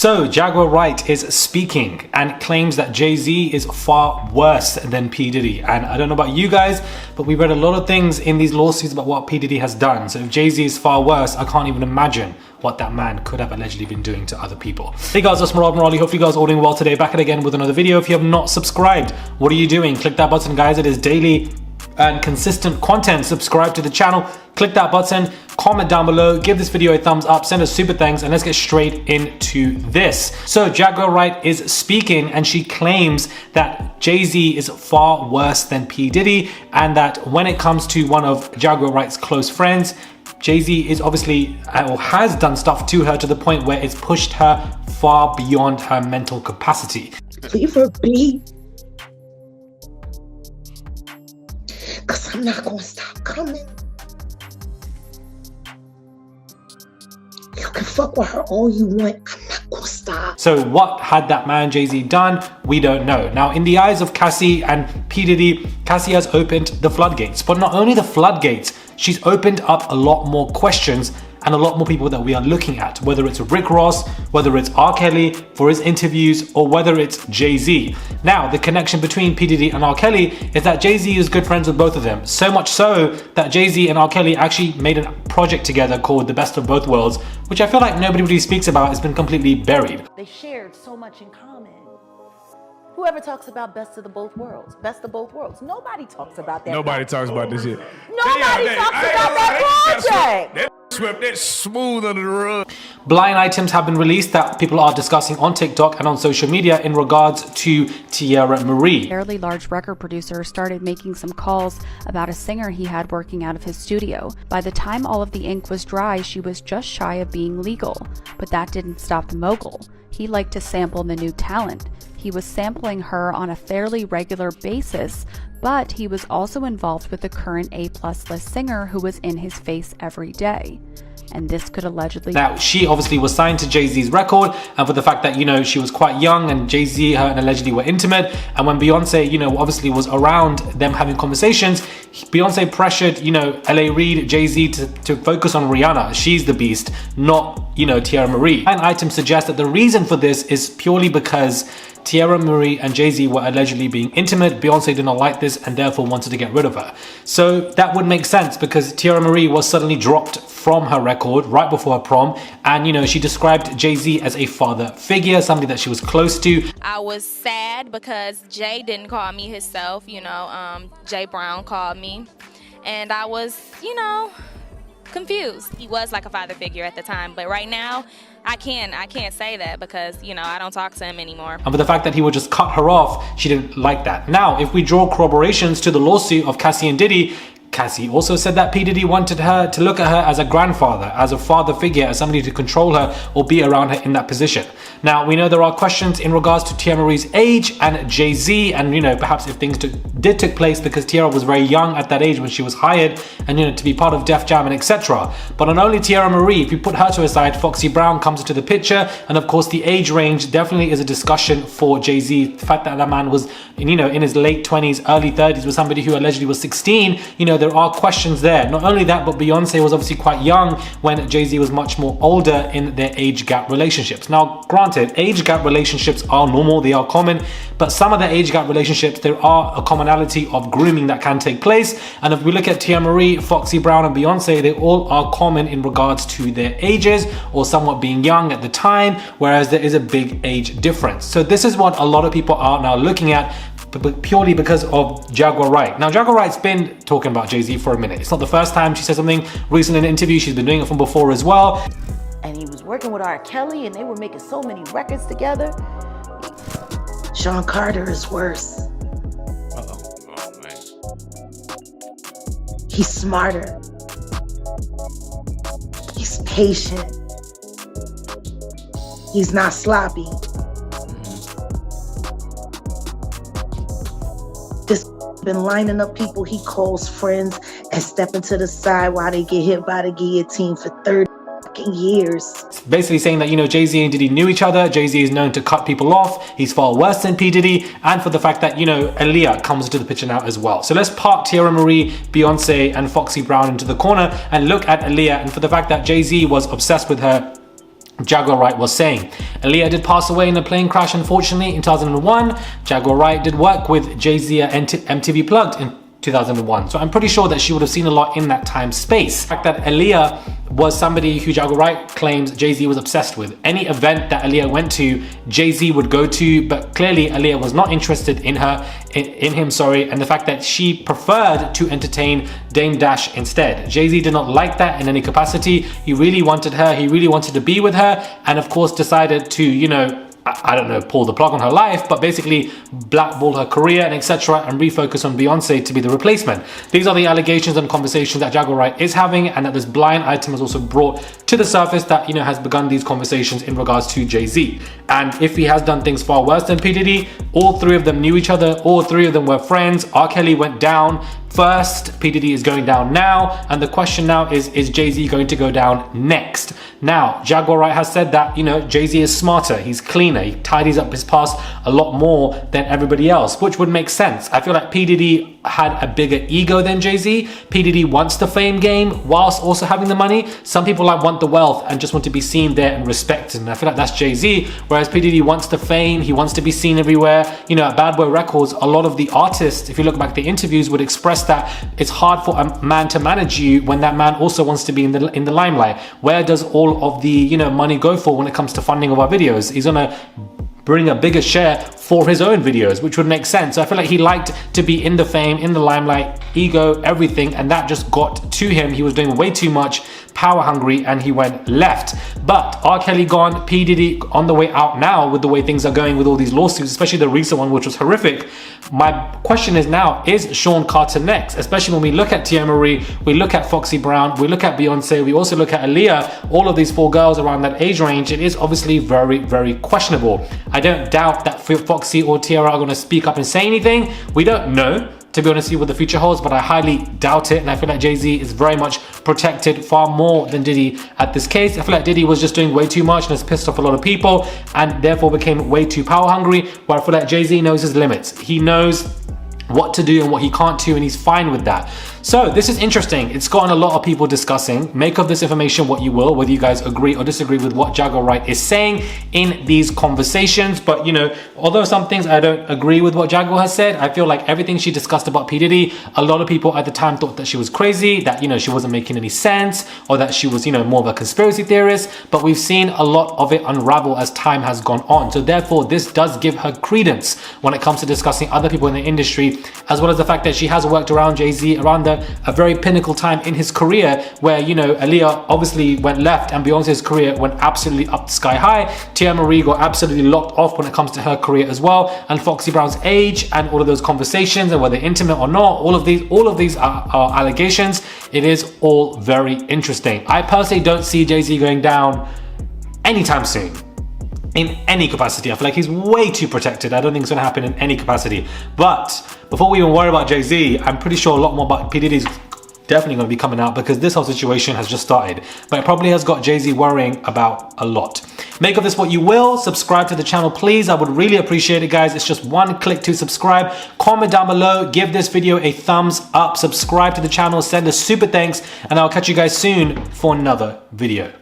So Jagaur Wright is speaking and claims that Jay-Z is far worse than P. Diddy. And I don't know about you guys, but we read a lot of things in these lawsuits about what P. Diddy has done. So if Jay-Z is far worse, I can't even imagine what that man could have allegedly been doing to other people. Hey guys, it's Marie. Hopefully you guys are all doing well today. Back again with another video. If you have not subscribed, what are you doing? Click that button, guys. It is daily and consistent content. Subscribe to the channel, click that button, comment down below, give this video a thumbs up, send us super thanks, and let's get straight into this. So Jagaur Wright is speaking and she claims that Jay-Z is far worse than P. Diddy, and that when it comes to one of Jagaur Wright's close friends, Jay-Z is obviously or has done stuff to her to the point where it's pushed her far beyond her mental capacity. Leave her be. Cause I'm not gonna stop coming. You can fuck with her all you want. I'm not gonna stop. So what had that man Jay-Z done? We don't know. Now, in the eyes of Cassie and P. Diddy, Cassie has opened the floodgates. But not only the floodgates, she's opened up a lot more questions and a lot more people that we are looking at, whether it's Rick Ross, whether it's R. Kelly for his interviews, or whether it's Jay-Z. Now, the connection between P. Diddy and R. Kelly is that Jay-Z is good friends with both of them. So much so that Jay-Z and R. Kelly actually made a project together called The Best of Both Worlds, which I feel like nobody really speaks about. It's been completely buried. They shared so much in common. Whoever talks about best of both worlds, nobody talks about that. Nobody talks about this shit. Nobody talks about that project. Swept that smooth under the rug. Blind items have been released that people are discussing on TikTok and on social media in regards to Tiara Marie. A fairly large record producer started making some calls about a singer he had working out of his studio. By the time all of the ink was dry, she was just shy of being legal. But that didn't stop the mogul. He liked to sample the new talent. He was sampling her on a fairly regular basis, but he was also involved with the current A+ list singer who was in his face every day. And this could allegedly... Now, she obviously was signed to Jay-Z's record, and for the fact that, you know, she was quite young and Jay-Z, her, and allegedly were intimate. And when Beyonce, you know, obviously was around them having conversations, Beyonce pressured, you know, L.A. Reid, Jay-Z to focus on Rihanna. She's the beast, not, you know, Tiara Marie. And items suggest that the reason for this is purely because Tiara Marie and Jay-Z were allegedly being intimate. Beyonce did not like this and therefore wanted to get rid of her. So that would make sense because Tiara Marie was suddenly dropped from her record right before her prom, and you know, she described Jay-Z as a father figure, somebody that she was close to. I was sad because Jay didn't call me himself, you know, Jay Brown called me, and I was, you know, confused. He was like a father figure at the time, but right now I can't say that because, you know, I don't talk to him anymore. And for the fact that he would just cut her off, she didn't like that. Now, if we draw corroborations to the lawsuit of Cassie and Diddy, Cassie also said that P. Diddy wanted her to look at her as a grandfather, as a father figure, as somebody to control her or be around her in that position. Now, we know there are questions in regards to Tiara Marie's age and Jay-Z, and, you know, perhaps if things did take place because Tiara was very young at that age when she was hired and, you know, to be part of Def Jam and etc. But not only Tiara Marie, if you put her to a side, Foxy Brown comes into the picture, and of course the age range definitely is a discussion for Jay-Z. The fact that that man was, you know, in his late 20s, early 30s with somebody who allegedly was 16, you know, there are questions there. Not only that, but Beyonce was obviously quite young when Jay-Z was much more older in their age gap relationships. Now, granted, age gap relationships are normal, they are common, but some of the age gap relationships, there are a commonality of grooming that can take place. And if we look at Tiara Marie, Foxy Brown, and Beyonce, they all are common in regards to their ages or somewhat being young at the time, whereas there is a big age difference. So this is what a lot of people are now looking at, but purely because of Jagaur Wright. Now, Jagaur Wright's been talking about Jay-Z for a minute. It's not the first time she said something recently in an interview. She's been doing it from before as well. And he was working with R. Kelly and they were making so many records together. Sean Carter is worse. Oh, man. He's smarter. He's patient. He's not sloppy. This been lining up people he calls friends and stepping to the side while they get hit by the guillotine for 30 years. Basically saying that, you know, Jay-Z and Diddy knew each other. Jay-Z is known to cut people off. He's far worse than P. Diddy. And for the fact that, you know, Aaliyah comes into the picture now as well. So let's park Tiara Marie, Beyonce and Foxy Brown into the corner and look at Aaliyah, and for the fact that Jay-Z was obsessed with her Jagaur Wright was saying. Aaliyah did pass away in a plane crash, unfortunately, in 2001. Jagaur Wright did work with Jay-Z at MTV Plugged in 2001. So I'm pretty sure that she would have seen a lot in that time space. The fact that Aaliyah was somebody who Jagaur Wright claims Jay-Z was obsessed with. Any event that Aaliyah went to, Jay-Z would go to, but clearly Aaliyah was not interested in him, and the fact that she preferred to entertain Dame Dash instead. Jay-Z did not like that in any capacity. He really wanted her, he really wanted to be with her, and of course decided to, you know, I don't know, pull the plug on her life, but basically blackball her career and etc. and refocus on Beyonce to be the replacement. These are the allegations and conversations that Jagaur Wright is having, and that this blind item has also brought to the surface that, you know, has begun these conversations in regards to Jay-Z. And if he has done things far worse than P. Diddy, all three of them knew each other, all three of them were friends. R. Kelly went down first, P. Diddy is going down now, and the question now is Jay-Z going to go down next? Now, Jagaur Wright has said that, you know, Jay-Z is smarter, he's cleaner, he tidies up his past a lot more than everybody else, which would make sense. I feel like P. Diddy had a bigger ego than Jay-Z. P. Diddy wants the fame game whilst also having the money. Some people like want the wealth and just want to be seen there and respected, and I feel like that's Jay-Z, whereas P. Diddy wants the fame, he wants to be seen everywhere. You know, at Bad Boy Records, a lot of the artists, if you look back at the interviews, would express that it's hard for a man to manage you when that man also wants to be in the limelight. Where does all of the, you know, money go for when it comes to funding of our videos? He's gonna bring a bigger share for his own videos, which would make sense. So I feel like he liked to be in the fame, in the limelight, ego, everything, and that just got to him. He was doing way too much, power hungry, and he went left. But R. Kelly gone, P. Diddy on the way out now with the way things are going with all these lawsuits, especially the recent one, which was horrific. My question is now, is Sean Carter next? Especially when we look at Tiara Marie, we look at Foxy Brown, we look at Beyonce, we also look at Aaliyah, all of these four girls around that age range. It is obviously very, very questionable. I don't doubt that Foxy or Tiara are going to speak up and say anything. We don't know, to be honest with you, what the future holds, but I highly doubt it, and I feel like Jay-Z is very much protected far more than Diddy at this case. I feel like Diddy was just doing way too much and has pissed off a lot of people and therefore became way too power hungry, where I feel like Jay-Z knows his limits. He knows what to do and what he can't do, and he's fine with that. So this is interesting. It's gotten a lot of people discussing. Make of this information what you will, whether you guys agree or disagree with what Jagaur Wright is saying in these conversations. But, you know, although some things I don't agree with what Jagaur has said, I feel like everything she discussed about P. Diddy, a lot of people at the time thought that she was crazy, that, you know, she wasn't making any sense, or that she was, you know, more of a conspiracy theorist. But we've seen a lot of it unravel as time has gone on. So therefore, this does give her credence when it comes to discussing other people in the industry, as well as the fact that she has worked around Jay-Z around a very pinnacle time in his career, where, you know, Aaliyah obviously went left and Beyonce's career went absolutely up sky high. Tiara Marie got absolutely locked off when it comes to her career as well, and Foxy Brown's age and all of those conversations and whether intimate or not, all of these are allegations. It is all very interesting. I personally don't see Jay-Z going down anytime soon, in any capacity. I feel like he's way too protected. I don't think it's gonna happen in any capacity. But before we even worry about Jay-Z, I'm pretty sure a lot more about P. Diddy's definitely gonna be coming out, because this whole situation has just started. But it probably has got Jay-Z worrying about a lot. Make of this what you will. Subscribe to the channel, please. I would really appreciate it, guys. It's just one click to subscribe. Comment down below, give this video a thumbs up, subscribe to the channel, send a super thanks, and I'll catch you guys soon for another video.